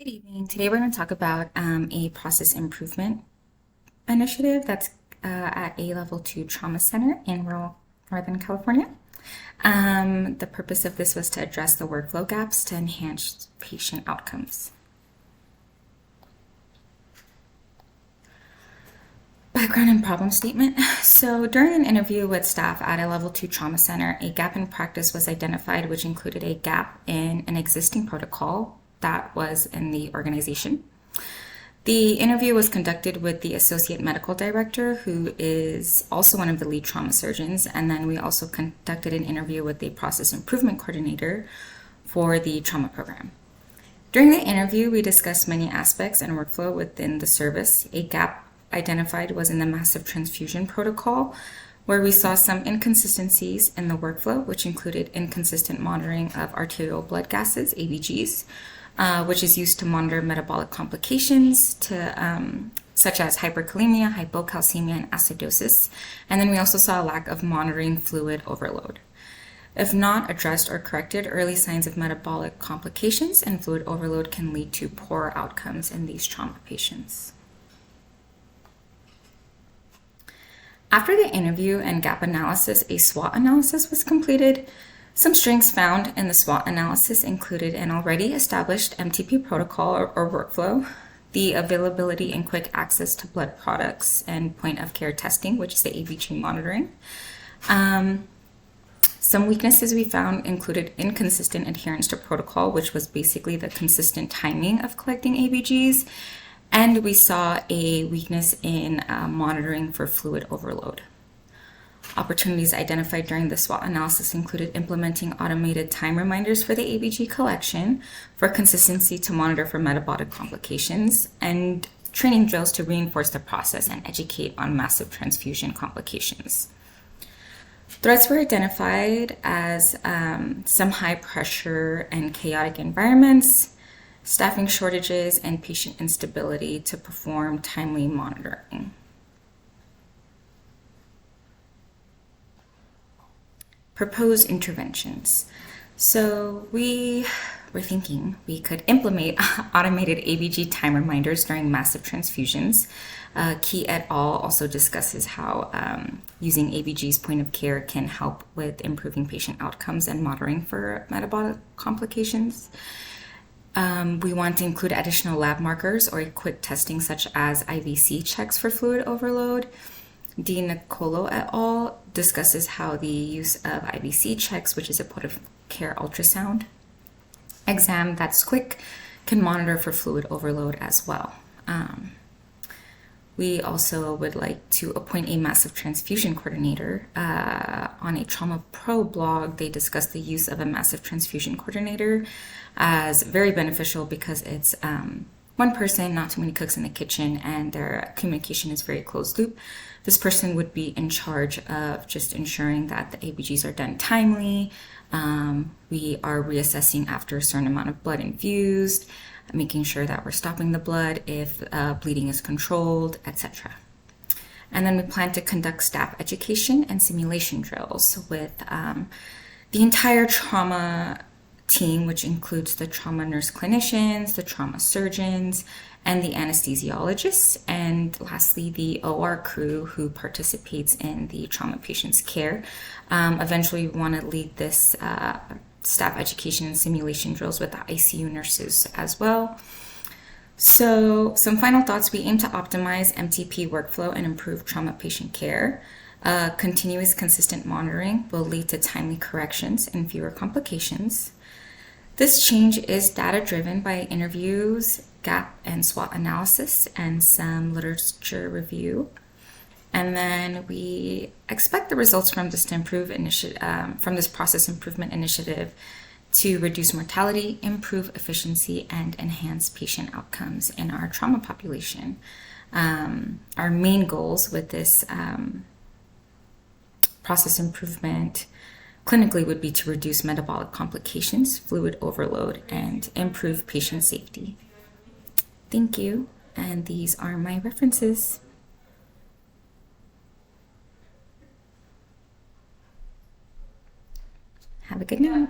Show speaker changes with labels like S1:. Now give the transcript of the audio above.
S1: Good evening. Today we're going to talk about a process improvement initiative that's at a level 2 trauma center in rural Northern California. The purpose of this was to address the workflow gaps to enhance patient outcomes. Background and problem statement. So during an interview with staff at a level 2 trauma center, a gap in practice was identified, which included a gap in an existing protocol that was in the organization. The interview was conducted with the associate medical director, who is also one of the lead trauma surgeons, and then we also conducted an interview with the process improvement coordinator for the trauma program. During the interview, we discussed many aspects and workflow within the service. A gap identified was in the massive transfusion protocol, where we saw some inconsistencies in the workflow, which included inconsistent monitoring of arterial blood gases, ABGs, which is used to monitor metabolic complications such as hyperkalemia, hypocalcemia, and acidosis. And then we also saw a lack of monitoring fluid overload. If not addressed or corrected, early signs of metabolic complications and fluid overload can lead to poor outcomes in these trauma patients. After the interview and gap analysis, a SWOT analysis was completed. Some strengths found in the SWOT analysis included an already established MTP protocol or workflow, the availability and quick access to blood products and point-of-care testing, which is the ABG monitoring. Some weaknesses we found included inconsistent adherence to protocol, which was basically the consistent timing of collecting ABGs, and we saw a weakness in monitoring for fluid overload. Opportunities identified during the SWOT analysis included implementing automated time reminders for the ABG collection, for consistency to monitor for metabolic complications, and training drills to reinforce the process and educate on massive transfusion complications. Threats were identified as some high pressure and chaotic environments, staffing shortages, and patient instability to perform timely monitoring. Proposed interventions. So we were thinking we could implement automated ABG time reminders during massive transfusions. Key et al. Also discusses how using ABG's point of care can help with improving patient outcomes and monitoring for metabolic complications. We want to include additional lab markers or quick testing such as IVC checks for fluid overload. D. Nicolo et al. Discusses how the use of IVC checks, which is a point-of-care ultrasound exam that's quick, can monitor for fluid overload as well. We also would like to appoint a massive transfusion coordinator. On a Trauma Pro blog, they discuss the use of a massive transfusion coordinator as very beneficial because it's one person, not too many cooks in the kitchen, and their communication is very closed loop. This person would be in charge of just ensuring that the ABGs are done timely. We are reassessing after a certain amount of blood infused, making sure that we're stopping the blood if bleeding is controlled, etc. And then we plan to conduct staff education and simulation drills with the entire trauma team, which includes the trauma nurse clinicians, the trauma surgeons, and the anesthesiologists, and lastly, the OR crew who participates in the trauma patient's care. Eventually, we want to lead this staff education and simulation drills with the ICU nurses as well. So some final thoughts: we aim to optimize MTP workflow and improve trauma patient care. Continuous consistent monitoring will lead to timely corrections and fewer complications. This change is data-driven by interviews, gap and SWOT analysis, and some literature review. And then we expect the results from this from this process improvement initiative to reduce mortality, improve efficiency, and enhance patient outcomes in our trauma population. Our main goals with this process improvement clinically would be to reduce metabolic complications, fluid overload, and improve patient safety. Thank you, and these are my references. Have a good night.